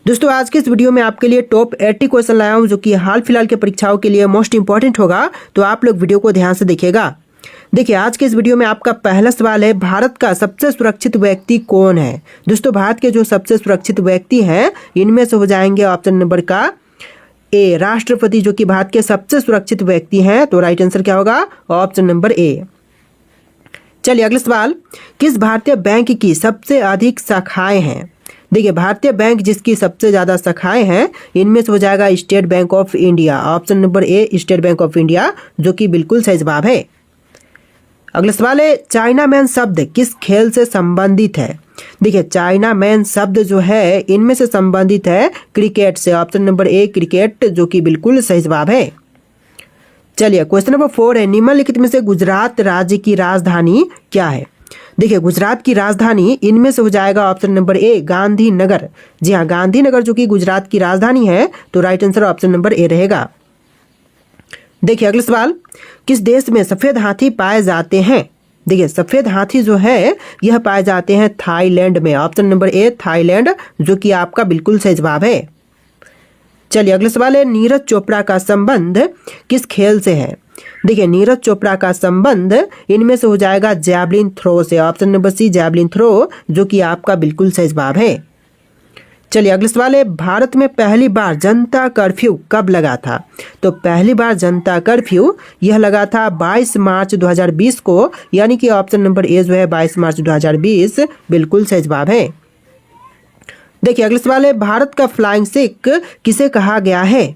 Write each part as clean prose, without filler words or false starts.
दोस्तों आज के इस वीडियो में आपके लिए टॉप 80 क्वेश्चन लाया हूं जो कि हाल फिलहाल के परीक्षाओं के लिए मोस्ट इंपॉर्टेंट होगा, तो आप लोग वीडियो को ध्यान से देखिएगा। देखिए आज के इस वीडियो में आपका पहला सवाल है, भारत का सबसे सुरक्षित व्यक्ति कौन है। दोस्तों भारत के जो सबसे सुरक्षित व्यक्ति हैं इनमें से हो जाएंगे ऑप्शन नंबर का ए राष्ट्रपति, जो कि भारत के सबसे सुरक्षित व्यक्ति हैं। तो राइट आंसर क्या होगा, ऑप्शन नंबर ए। चलिए अगला सवाल, किस भारतीय बैंक की सबसे अधिक शाखाएं हैं। देखिए भारतीय बैंक जिसकी सबसे ज्यादा शाखाएं हैं इनमें से हो जाएगा state bank of India, option number A state bank of India, जो कि बिल्कुल सही जवाब है। अगला सवाल है, चाइना मैन शब्द किस खेल से संबंधित है। देखिए चाइना मैन शब्द जो है इनमें से संबंधित है क्रिकेट से, ऑप्शन नंबर ए क्रिकेट, जो कि बिल्कुल सही जवाब है। चलिए क्वेश्चन नंबर 4 है, निम्नलिखित में से गुजरात राज्य की राजधानी क्या है। देखिए गुजरात की राजधानी इनमें से हो जाएगा ऑप्शन नंबर ए गांधीनगर। जी हाँ, गांधीनगर जो कि गुजरात की राजधानी है। तो राइट आंसर ऑप्शन नंबर ए रहेगा। देखिए अगला सवाल, किस देश में सफेद हाथी पाए जाते हैं। देखिए सफेद हाथी जो है यह पाए जाते हैं थाईलैंड में, ऑप्शन नंबर ए थाईलैंड, जो कि आपका बिल्कुल सही जवाब है। चलिए अगला सवाल है, नीरज चोपड़ा का संबंध किस खेल से है। देखिए नीरज चोपड़ा का संबंध इनमें से हो जाएगा जैवलिन थ्रो से, option number C javelin throw, जो कि आपका बिल्कुल सही जवाब है। चलिए अगला सवाल है, भारत में पहली बार जनता कर्फ्यू कब लगा था। तो पहली बार जनता कर्फ्यू यह लगा था 22 मार्च 2020 को, यानी कि ऑप्शन नंबर ए जो है 22 मार्च 2020 बिल्कुल सही जवाब है। देखिए अगला सवाल है, भारत का फ्लाइंग सिख किसे कहा गया है।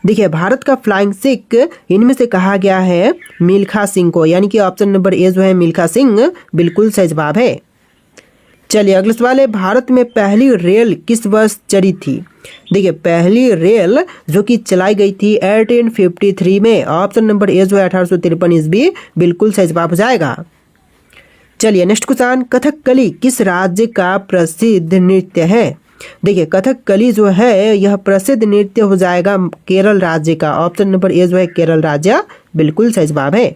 देखिए भारत का फ्लाइंग सिख इनमें से कहा गया है मिल्खा सिंह को, यानी कि ऑप्शन नंबर ए जो है मिल्खा सिंह बिल्कुल सही जवाब है। चलिए अगला सवाल है, भारत में पहली रेल किस वर्ष चली थी। देखिए पहली रेल जो कि चलाई गई थी 1853 में, ऑप्शन नंबर ए जो है 1853 ईस्वी बिल्कुल सही जवाब हो जाएगा। चलिए नेक्स्ट क्वेश्चन, कथकली किस राज्य का प्रसिद्ध नृत्य है। देखिए कथकली जो है यह प्रसिद्ध नृत्य हो जाएगा केरल राज्य का, ऑप्शन नंबर ए जो है केरल राज्य बिल्कुल सही जवाब है।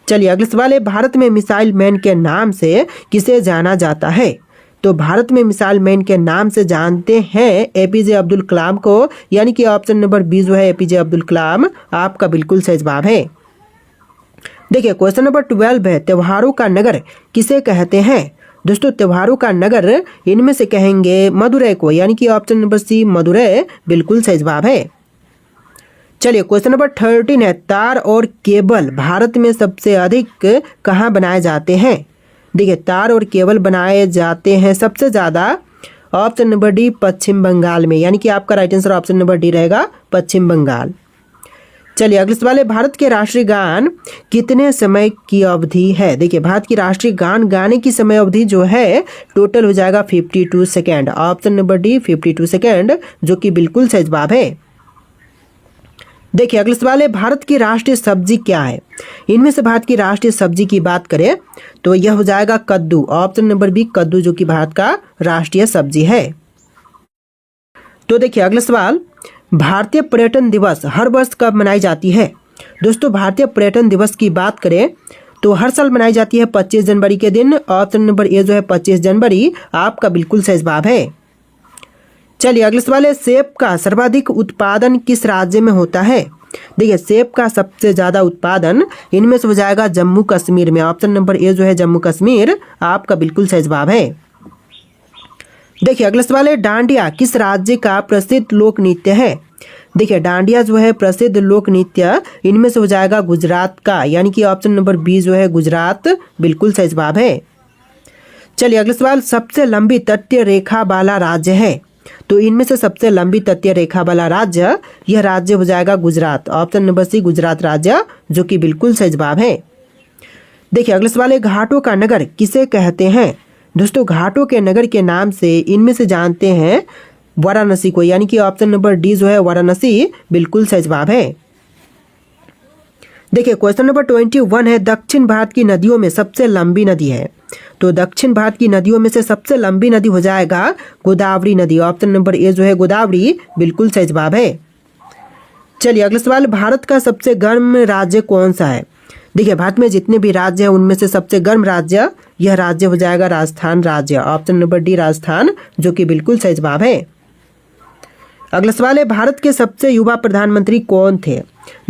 चलिए अगला सवाल है, भारत में मिसाइल मैन के नाम से किसे जाना जाता है। तो भारत में मिसाइल मैन के नाम से जानते हैं एपीजे अब्दुल कलाम को, यानी कि ऑप्शन नंबर बी जो है एपीजे अब्दुल कलाम आपका बिल्कुल सही जवाब है। देखिए क्वेश्चन नंबर 12 है, त्योहारों का नगर किसे कहते हैं। दोस्तों त्योहारों का नगर इनमें से कहेंगे मदुरै को, यानी कि ऑप्शन नंबर सी मदुरै बिल्कुल सही जवाब है। चलिए क्वेश्चन नंबर 13 है, तार और केबल भारत में सबसे अधिक कहाँ बनाए जाते हैं। देखिए तार और केबल बनाए जाते हैं सबसे ज्यादा ऑप्शन नंबर डी पश्चिम बंगाल में, यानी कि आपका right answer option number D रहेगा पश्चिम बंगाल। चलिए अगले सवाल है, भारत के राष्ट्रीय गान कितने समय की अवधि है। देखिए भारत की राष्ट्रीय गान गाने की समय अवधि जो है टोटल हो जाएगा 52 second, option number D 52 second, जो कि बिल्कुल सही जवाब है। देखिए अगला सवाल है, भारत की राष्ट्रीय सब्जी क्या है। इनमें से भारत की राष्ट्रीय सब्जी की बात करें तो यह हो जाएगा कद्दू, ऑप्शन नंबर बी कद्दू, जो कि भारत का राष्ट्रीय सब्जी है। तो देखिए अगला सवाल, भारतीय पर्यटन दिवस हर वर्ष कब मनाई जाती है। दोस्तों भारतीय पर्यटन दिवस की बात करें तो हर साल मनाई जाती है 25 जनवरी के दिन, ऑप्शन नंबर ए जो है 25 जनवरी आपका बिल्कुल सही जवाब है। चलिए अगले सवाल है, सेब का सर्वाधिक उत्पादन किस राज्य में होता है। देखिए सेब का सबसे ज्यादा उत्पादन इनमें से हो जाएगा जम्मू कश्मीर में, ऑप्शन नंबर ए जो है जम्मू कश्मीर आपका बिल्कुल सही जवाब है। देखिए अगला सवाल है, डांडिया किस राज्य का प्रसिद्ध लोक नृत्य है। देखिए डांडिया जो है प्रसिद्ध लोक नृत्य इनमें से हो जाएगा गुजरात का, यानी कि ऑप्शन नंबर बी जो है गुजरात बिल्कुल सही जवाब है। चलिए अगला सवाल, सबसे लंबी तटीय रेखा वाला राज्य है। तो इनमें से सबसे लंबी तटीय रेखा वाला राज्य यह राज्य हो जाएगा Gujarat, option number C Gujarat राज्य, जो कि बिल्कुल सही जवाब है। देखिए अगला सवाल है, घाटों का नगर किसे कहते हैं। दोस्तों घाटों के नगर के नाम से इनमें से जानते हैं वाराणसी को, यानी कि ऑप्शन नंबर डी जो है वाराणसी बिल्कुल सही जवाब है। देखिए क्वेश्चन नंबर 21 है, दक्षिण भारत की नदियों में सबसे लंबी नदी है। तो दक्षिण भारत की नदियों में से सबसे लंबी नदी हो जाएगा गोदावरी नदी, ऑप्शन नंबर ए जो है गोदावरी बिल्कुल सही जवाब है। चलिए अगला सवाल, भारत का सबसे गर्म राज्य कौन सा है। देखिए भारत में जितने भी राज्य हैं उनमें से सबसे गर्म राज्य यह राज्य हो जाएगा राजस्थान राज्य, ऑप्शन नंबर डी राजस्थान, जो कि बिल्कुल सही जवाब है। अगला सवाल है, भारत के सबसे युवा प्रधानमंत्री कौन थे?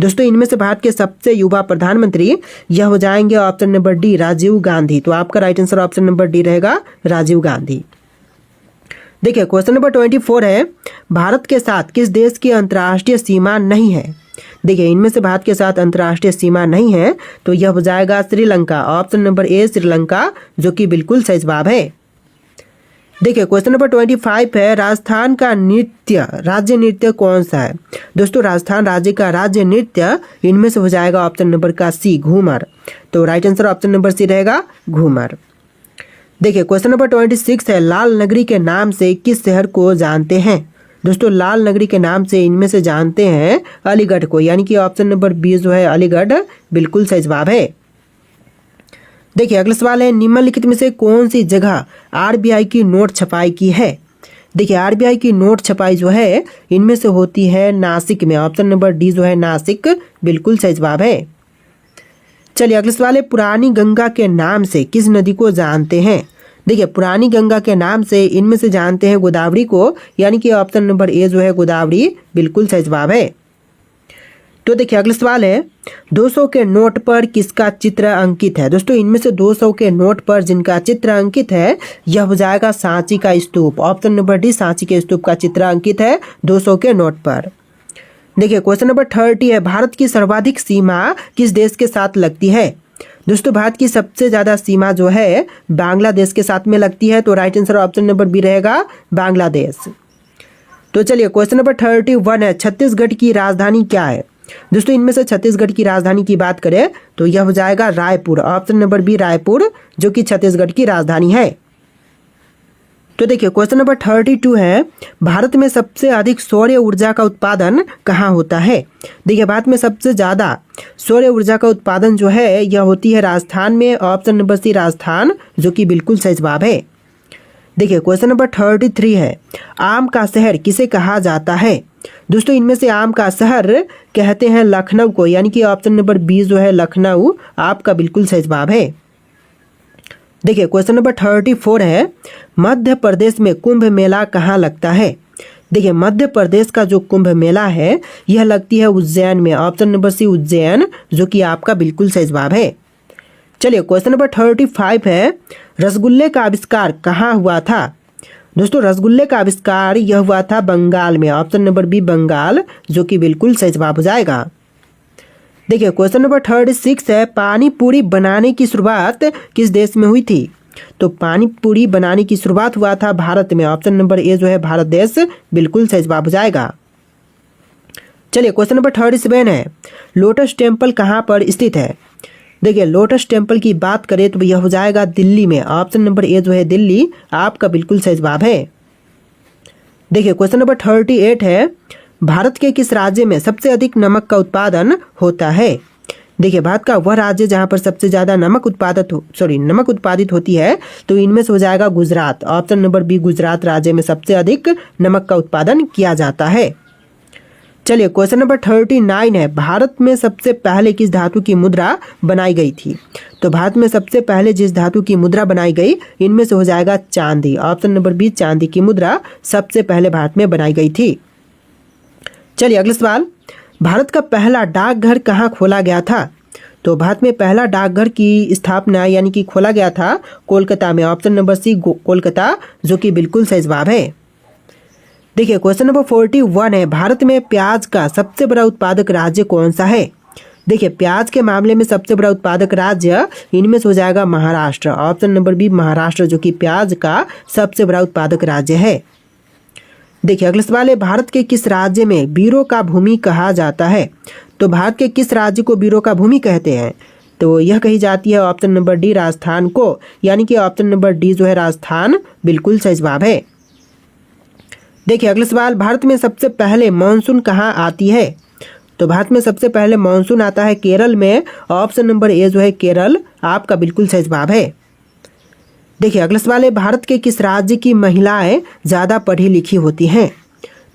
दोस्तों इनमें से भारत के सबसे युवा प्रधानमंत्री यह हो जाएंगे option number D, Rajiv Gandhi. तो आपका right answer option number D रहेगा, राजीव गांधी। देखिए क्वेश्चन नंबर 24 है, भारत के साथ किस देश की अंतर्राष्ट्रीय सीमा नहीं है? देखिए इनमें से भारत के साथ अंतर्राष्ट्रीय सीमा नहीं है, तो यह हो जाएगा श्रीलंका। ऑप्शन नंबर ए श्रीलंका, जो कि बिल्कुल सही जवाब है। देखिए क्वेश्चन नंबर 25 है, राजस्थान का राज्य नृत्य कौन सा है? दोस्तों राजस्थान राज्य का राज्य नृत्य इनमें से हो जाएगा ऑप्शन नंबर का सी, घूमर। तो right answer option number C रहेगा, घूमर। देखिए क्वेश्चन नंबर 26 है, लाल नगरी के नाम से किस शहर को जानते हैं? दोस्तों लाल नगरी के नाम से इनमें से जानते हैं अलीगढ़ को, यानी कि ऑप्शन नंबर बी जो है अलीगढ़ बिल्कुल सही जवाब है। देखिए अगला सवाल है, निम्नलिखित में से कौन सी जगह आरबीआई की नोट छपाई की है? देखिए आरबीआई की नोट छपाई जो है इनमें से होती है नासिक में। ऑप्शन नंबर डी जो है नासिक बिल्कुल सही जवाब है। चलिए अगला सवाल है, पुरानी गंगा के नाम से किस नदी को जानते हैं? देखिए पुरानी गंगा के नाम से इनमें से जानते हैं गोदावरी को, यानी कि ऑप्शन नंबर ए जो है गोदावरी बिल्कुल सही जवाब है। तो देखिए अगला सवाल है, 200 के नोट पर किसका चित्र अंकित है? दोस्तों इनमें से 200 के नोट पर जिनका चित्र अंकित है यह हो जाएगा सांची का स्तूप। ऑप्शन नंबर डी, सांची के स्तूप का चित्र अंकित है 200 के नोट पर। देखिए क्वेश्चन नंबर 30 है, भारत की सर्वाधिक सीमा किस देश के साथ लगती है? दोस्तों भारत की सबसे ज्यादा सीमा जो है बांग्लादेश के साथ में लगती है। तो right answer option number B रहेगा, बांग्लादेश। तो चलिए क्वेश्चन नंबर 31 है, छत्तीसगढ़ की राजधानी क्या है? दोस्तों इनमें से छत्तीसगढ़ की राजधानी की बात करें तो यह हो जाएगा Raipur. Option number B Raipur, जो कि छत्तीसगढ़ की राजधानी है। तो देखिए क्वेश्चन नंबर 32 है, भारत में सबसे अधिक सौर ऊर्जा का उत्पादन कहाँ होता है? देखिए भारत में सबसे ज्यादा सौर ऊर्जा का उत्पादन जो है यह होती है राजस्थान में। ऑप्शन नंबर सी राजस्थान, जो कि बिल्कुल सही जवाब है। देखिए क्वेश्चन नंबर 33 है, आम का शहर किसे कहा जाता है? दोस्तों इनमें से आम का शहर कहते हैं लखनऊ को, यानी कि ऑप्शन नंबर बी जो है लखनऊ आपका बिल्कुल सही जवाब है। देखिए क्वेश्चन नंबर 34 है, मध्य प्रदेश में कुंभ मेला कहाँ लगता है? देखिए मध्य प्रदेश का जो कुंभ मेला है यह लगती है उज्जैन में। ऑप्शन नंबर सी उज्जैन, जो कि आपका बिल्कुल सही जवाब है। चलिए क्वेश्चन नंबर 35 है, रसगुल्ले का आविष्कार कहाँ हुआ था? दोस्तों रसगुल्ले का आविष्कार यह हुआ था बंगाल में। ऑप्शन नंबर बी बंगाल, जो कि बिल्कुल सही जवाब हो जाएगा। देखिए क्वेश्चन नंबर 36 है, पानी पूरी बनाने की शुरुआत किस देश में हुई थी? तो पानी पूरी बनाने की शुरुआत हुआ था भारत में। ऑप्शन नंबर ए जो है भारत देश बिल्कुल सही जवाब हो जाएगा। चलिए क्वेश्चन नंबर 37 है, लोटस टेम्पल कहाँ पर स्थित है? देखिए लोटस टेम्पल की बात करें तो यह हो जाएगा दिल्ली में। ऑप्शन नंबर ए जो है दिल्ली आपका बिल्कुल सही जवाब है। देखिए क्वेश्चन नंबर 38 है, भारत के किस राज्य में सबसे अधिक नमक का उत्पादन होता है? देखिए भारत का वह राज्य जहां पर सबसे ज्यादा नमक उत्पादित होती है, तो इनमें से हो जाएगा Gujarat. Option number B Gujarat राज्य में सबसे अधिक नमक का उत्पादन किया जाता है। चलिए क्वेश्चन नंबर 39 है, भारत में सबसे पहले किस धातु की मुद्रा बनाई गई थी? तो भारत में सबसे पहले जिस धातु की मुद्रा बनाई गई इनमें से हो जाएगा चांदी। ऑप्शन नंबर बी चांदी की मुद्रा सबसे पहले भारत में बनाई गई थी। चलिए अगला सवाल, भारत का पहला डाकघर कहाँ खोला गया था? तो भारत में पहला डाकघर की स्थापना यानी कि खोला गया था कोलकाता में। ऑप्शन नंबर सी कोलकाता, जो कि बिल्कुल सही जवाब है। देखिए क्वेश्चन नंबर 41 है, भारत में प्याज का सबसे बड़ा उत्पादक राज्य कौन सा है? देखिए प्याज के मामले में सबसे बड़ा उत्पादक राज्य इनमें से हो जाएगा Maharashtra. Option number B Maharashtra, जो कि प्याज का सबसे बड़ा उत्पादक राज्य है। देखिए अगला सवाल है, भारत के किस राज्य में वीरों का भूमि कहा जाता है? तो भारत के किस राज्य को वीरों का भूमि कहते हैं? तो यह कही जाती है ऑप्शन नंबर डी राजस्थान को, यानी कि ऑप्शन नंबर डी जो है राजस्थान बिल्कुल सही जवाब है। देखिए अगला सवाल, भारत में सबसे पहले मानसून कहाँ आती है? तो भारत में सबसे पहले मानसून आता है केरल में। ऑप्शन नंबर ए जो है केरल आपका बिल्कुल सही जवाब है। देखिए अगला सवाल है, भारत के किस राज्य की महिलाएं ज़्यादा पढ़ी लिखी होती हैं?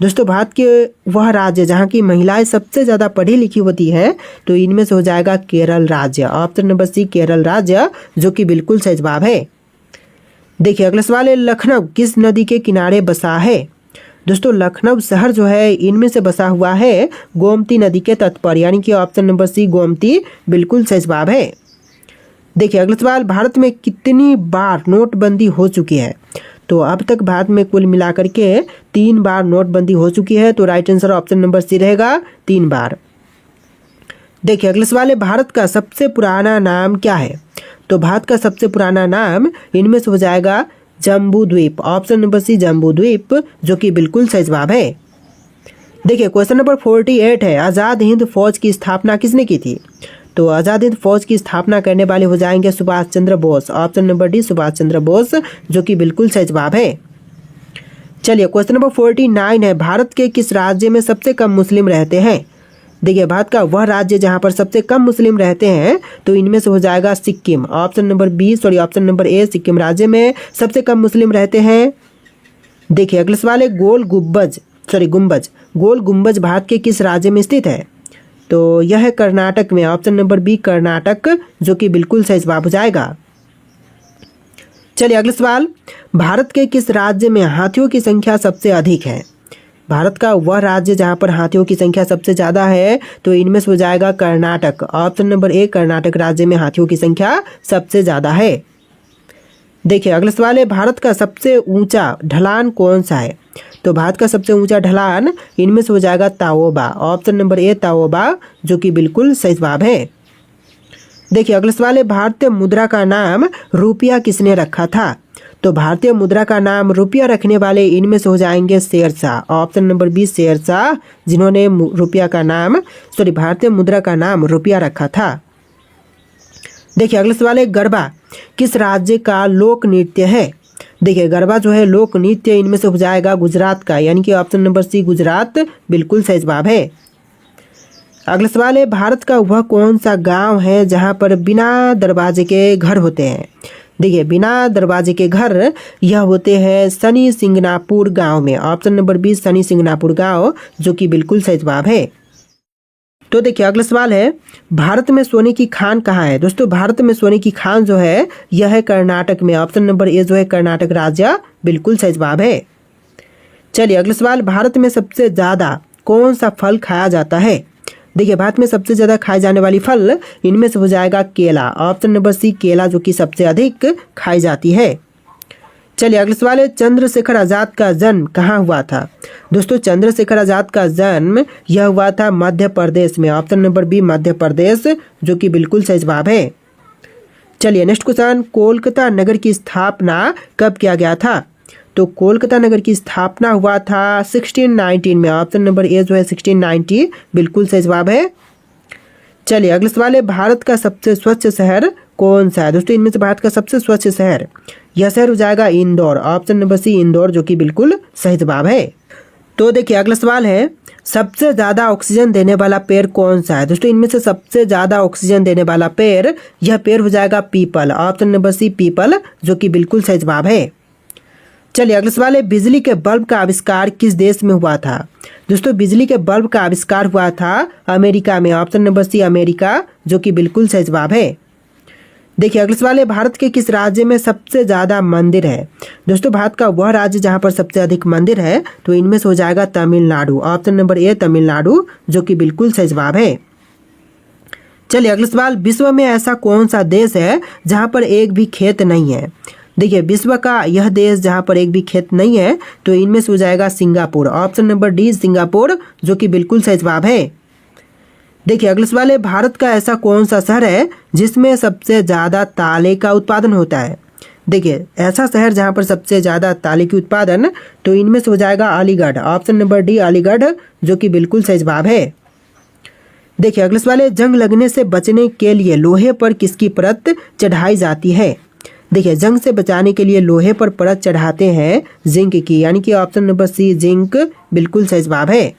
दोस्तों भारत के वह राज्य जहाँ की महिलाएं सबसे ज़्यादा पढ़ी लिखी होती हैं, तो इनमें से हो जाएगा केरल राज्य। ऑप्शन नंबर सी केरल राज्य, जो कि बिल्कुल सही जवाब है। देखिए अगला सवाल है, लखनऊ किस नदी के किनारे बसा है? दोस्तों लखनऊ शहर जो है इनमें से बसा हुआ है गोमती नदी के तट पर, यानी कि ऑप्शन नंबर सी गोमती बिल्कुल सही जवाब है। देखिए अगला सवाल, भारत में कितनी बार नोटबंदी हो चुकी है? तो अब तक भारत में कुल मिलाकर के 3 बार नोटबंदी हो चुकी है, तो right answer option number C रहेगा 3 बार। देखिए अगला सवाल है, भारत का सबसे पुराना नाम क्या है? तो भारत का सबसे पुराना नाम इनमें से हो जाएगा जम्बू द्वीप, ऑप्शन नंबर सी जम्बू द्वीप, जो कि बिल्कुल सही जवाब है। देखिए क्वेश्चन नंबर 48 है, आज़ाद हिंद फौज की स्थापना किसने की थी? तो आज़ाद हिंद फौज की स्थापना करने वाले हो जाएंगे Subhash Chandra Bose, option number D Subhash Chandra Bose, जो कि बिल्कुल सही जवाब है। चलिए क्वेश्चन नंबर 49 है, भारत के किस राज्य में सबसे कम मुस्लिम रहते हैं? देखिए भारत का वह राज्य जहां पर सबसे कम मुस्लिम रहते हैं, तो इनमें से हो जाएगा सिक्किम, ऑप्शन नंबर ए सिक्किम राज्य में सबसे कम मुस्लिम रहते हैं। देखिए अगला सवाल है, गोल गुम्बज भारत के किस राज्य में स्थित है? तो यह है कर्नाटक में, ऑप्शन नंबर बी कर्नाटक, जो कि बिल्कुल सही जवाब हो जाएगा। चलिए अगला सवाल, भारत के किस राज्य में हाथियों की संख्या सबसे अधिक है? भारत का वह राज्य जहां पर हाथियों की संख्या सबसे ज़्यादा है, तो इनमें से हो जाएगा कर्नाटक, ऑप्शन नंबर ए कर्नाटक राज्य में हाथियों की संख्या सबसे ज़्यादा है। देखिए अगला सवाल है, भारत का सबसे ऊंचा ढलान कौन सा है? तो भारत का सबसे ऊंचा ढलान इनमें से हो जाएगा ताओबा, ऑप्शन नंबर ए ताओबा, जो कि बिल्कुल सही जवाब है। देखिए अगला सवाल है, भारतीय मुद्रा का नाम रुपया किसने रखा था? तो भारतीय मुद्रा का नाम रुपया रखने वाले इनमें से हो जाएंगे Shershah, option number B Shershah, जिन्होंने भारतीय मुद्रा का नाम रुपया रखा था। देखिए अगला सवाल है, गरबा किस राज्य का लोक नृत्य है? देखिए गरबा जो है लोक नृत्य इनमें से हो जाएगा गुजरात का, यानी कि ऑप्शन नंबर सी गुजरात बिल्कुल सही जवाब है। अगला सवाल है, भारत का वह कौन सा गांव है जहां पर बिना दरवाजे के घर होते हैं? देखिए बिना दरवाजे के घर यह होते हैं शनि सिंगनापुर गांव में, ऑप्शन नंबर बी शनि सिंगनापुर गांव, जो कि बिल्कुल सही जवाब है। तो देखिए अगला सवाल है, भारत में सोने की खान कहाँ है? दोस्तों भारत में सोने की खान जो है यह है कर्नाटक में, ऑप्शन नंबर ए जो है कर्नाटक राज्य बिल्कुल सही जवाब है। चलिए अगला सवाल, भारत में सबसे ज़्यादा कौन सा फल खाया जाता है? देखिए भारत में सबसे ज़्यादा खाए जाने वाली फल इनमें से हो जाएगा केला, ऑप्शन नंबर सी केला, जो कि सबसे अधिक खाई जाती है। चलिए अगला सवाल है, चंद्रशेखर आज़ाद का जन्म कहाँ हुआ था? दोस्तों चंद्रशेखर आज़ाद का जन्म यह हुआ था मध्य प्रदेश में, option number B Madhya Pradesh, जो कि बिल्कुल सही जवाब है। चलिए नेक्स्ट क्वेश्चन, कोलकाता नगर की स्थापना कब किया गया था? तो कोलकाता नगर की स्थापना हुआ था 1619 में, ऑप्शन नंबर ए जो है 1690 बिल्कुल सही जवाब है। चलिए अगला सवाल है, भारत का सबसे स्वच्छ शहर कौन सा है? दोस्तों इनमें से भारत का सबसे स्वच्छ शहर यह शहर हो जाएगा Indore, option number C Indore, जो कि बिल्कुल सही जवाब है। तो देखिए अगला सवाल है, सबसे ज़्यादा ऑक्सीजन देने वाला पेड़ कौन सा है? दोस्तों इनमें से सबसे ज़्यादा ऑक्सीजन देने वाला पेड़ यह पेड़ हो जाएगा people, option number see people, जो कि बिल्कुल सही जवाब है। चलिए अगला सवाल है, बिजली के बल्ब का आविष्कार किस देश में हुआ था? दोस्तों बिजली के बल्ब का आविष्कार हुआ था अमेरिका में, ऑप्शन नंबर सी अमेरिका, जो कि बिल्कुल सही जवाब है। देखिए अगला सवाल है, भारत के किस राज्य में सबसे ज़्यादा मंदिर है? दोस्तों भारत का वह राज्य जहां पर सबसे अधिक मंदिर है, तो इनमें से हो जाएगा तमिलनाडु, ऑप्शन नंबर ए तमिलनाडु, जो कि बिल्कुल सही जवाब है। चलिए अगला सवाल, विश्व में ऐसा कौन सा देश है जहां पर एक भी खेत नहीं है? देखिए विश्व का यह देश जहां पर एक भी खेत नहीं है, तो इनमें से हो जाएगा Singapore, option number D Singapore, जो कि बिल्कुल सही जवाब है। देखिए अगला सवाल है, भारत का ऐसा कौन सा शहर है जिसमें सबसे ज़्यादा ताले का उत्पादन होता है? देखिए ऐसा शहर जहां पर सबसे ज़्यादा ताले की उत्पादन, तो इनमें से हो जाएगा Aligarh, option number D Aligarh, जो कि बिल्कुल सही जवाब है। देखिए अगला सवाल है, जंग लगने से बचने के लिए लोहे पर किसकी परत चढ़ाई जाती है? देखिए जंग से बचाने के लिए लोहे पर परत चढ़ाते हैं जिंक की, यानी कि ऑप्शन नंबर सी जिंक बिल्कुल सही जवाब है।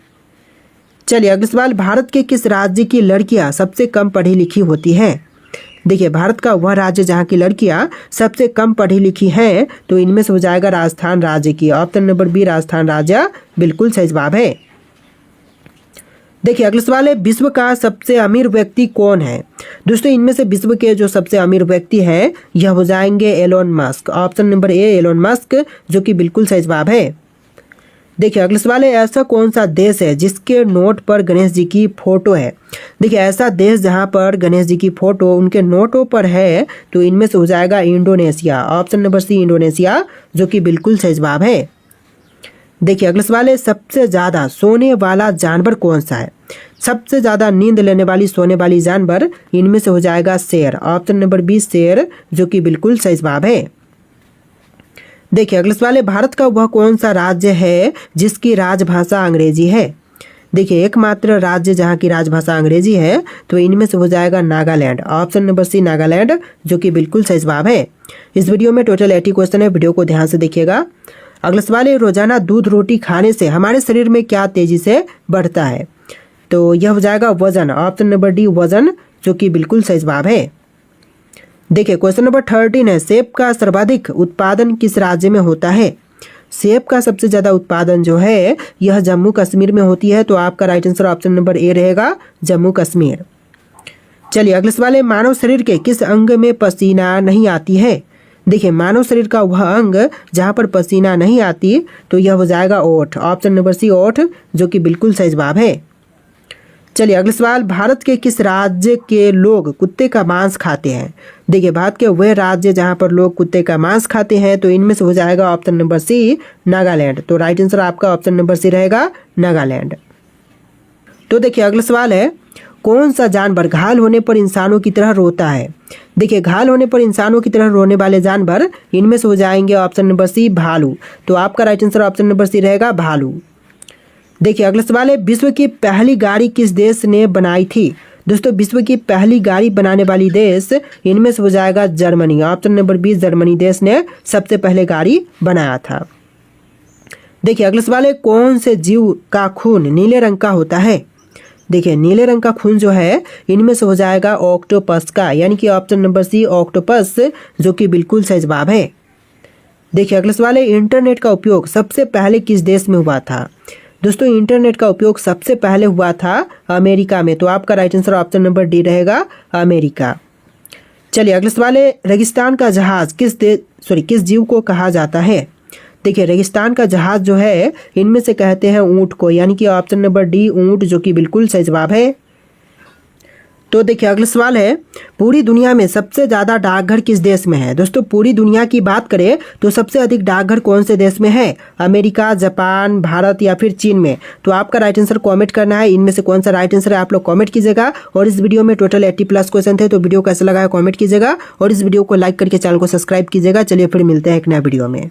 चलिए अगला सवाल, भारत के किस राज्य की लड़कियां सबसे कम पढ़ी लिखी होती हैं? देखिए भारत का वह राज्य जहां की लड़कियां सबसे कम पढ़ी लिखी हैं, तो इनमें से हो जाएगा राजस्थान राज्य की, ऑप्शन नंबर बी राजस्थान राज्य बिल्कुल सही जवाब है। देखिए अगला सवाल है, विश्व का सबसे अमीर व्यक्ति कौन है? दोस्तों इनमें से विश्व के जो सबसे अमीर व्यक्ति हैं यह हो जाएंगे Elon Musk, option number A Elon Musk, जो कि बिल्कुल सही जवाब है। देखिए अगला सवाल है, ऐसा कौन सा देश है जिसके नोट पर गणेश जी की फोटो है। देखिए ऐसा देश जहां पर गणेश जी की फोटो उनके नोटों पर है तो इनमें से हो जाएगा Indonesia. Option number C Indonesia, जो कि बिल्कुल सही जवाब है। देखिए अगला सवाल है, सबसे ज्यादा सोने वाला जानवर कौन सा है। सबसे ज्यादा नींद लेने वाली सोने वाली जानवर इनमें से हो जाएगा शेर। ऑप्शन नंबर बी शेर, जो कि बिल्कुल सही जवाब है। देखिए अगला सवाल है, भारत का वह कौन सा राज्य है जिसकी राजभाषा अंग्रेजी है। देखिए एकमात्र राज्य जहाँ की राजभाषा अंग्रेजी है तो इनमें से हो जाएगा Nagaland. Option number C Nagaland, जो कि बिल्कुल सही जवाब है। इस वीडियो में टोटल 80 क्वेश्चन है, वीडियो को ध्यान से देखिएगा। अगला सवाल है, रोजाना दूध रोटी खाने से हमारे शरीर में क्या तेजी से बढ़ता है। तो यह हो जाएगा वजन। ऑप्शन नंबर डी वजन, जो कि बिल्कुल सही जवाब है। देखिए क्वेश्चन नंबर 13 है, सेब का सर्वाधिक उत्पादन किस राज्य में होता है। सेब का सबसे ज्यादा उत्पादन जो है यह जम्मू कश्मीर में होती है। तो आपका राइट आंसर ऑप्शन नंबर ए रहेगा, जम्मू कश्मीर। चलिए अगला सवाल है, मानव शरीर के किस अंग में पसीना नहीं आती है। देखिए मानव शरीर का वह अंग जहां पर पसीना नहीं आती तो यह हो जाएगा ओठ। ऑप्शन नंबर सी ओठ, जो कि बिल्कुल सही जवाब है। चलिए अगला सवाल, भारत के किस राज्य के लोग कुत्ते का मांस खाते हैं। देखिए भारत के वह राज्य जहां पर लोग कुत्ते का मांस खाते हैं तो इनमें से हो जाएगा ऑप्शन नंबर सी नागालैंड। तो राइट आंसर आपका ऑप्शन नंबर सी रहेगा, नागालैंड। तो देखिए अगला सवाल है, कौन सा जानवर घायल होने पर इंसानों की तरह रोता है। देखिए घायल होने पर इंसानों की तरह रोने वाले जानवर इनमें से हो जाएंगे ऑप्शन नंबर सी भालू। तो आपका right answer option number C रहेगा, भालू। देखिए अगला सवाल है, विश्व की पहली गाड़ी किस देश ने बनाई थी। दोस्तों विश्व की पहली गाड़ी बनाने वाली देश इनमें से हो जाएगा Germany. Option number B Germany देश ने सबसे पहले गाड़ी बनाया था। देखिए अगला सवाल है, कौन से जीव का खून नीले रंग का होता है। देखिए नीले रंग का खून जो है इनमें से हो जाएगा ऑक्टोपस का, यानी कि ऑप्शन नंबर सी ऑक्टोपस, जो कि बिल्कुल सही जवाब है। देखिए अगला सवाल है, इंटरनेट का उपयोग सबसे पहले किस देश में हुआ था। दोस्तों इंटरनेट का उपयोग सबसे पहले हुआ था अमेरिका में। तो आपका right answer option number D रहेगा, अमेरिका। चलिए अगला सवाल है, रेगिस्तान का जहाज किस जीव को कहा जाता है। देखिए रेगिस्तान का जहाज जो है इनमें से कहते हैं ऊंट को, यानी कि ऑप्शन नंबर डी ऊंट, जो कि बिल्कुल सही जवाब है। तो देखिए अगला सवाल है, पूरी दुनिया में सबसे ज्यादा डाकघर किस देश में है। दोस्तों पूरी दुनिया की बात करें तो सबसे अधिक डाकघर कौन से देश में है। अमेरिका, जापान, भारत या फिर चीन में। तो आपका राइट आंसर कमेंट करना है, इनमें से कौन सा राइट आंसर है आप लोग कमेंट कीजिएगा। और इस वीडियो में टोटल 80+ क्वेश्चन थे, तो वीडियो कैसा लगा है कमेंट कीजिएगा और इस वीडियो को लाइक करके चैनल को सब्सक्राइब कीजिएगा। चलिए फिर मिलते हैं एक नया वीडियो में।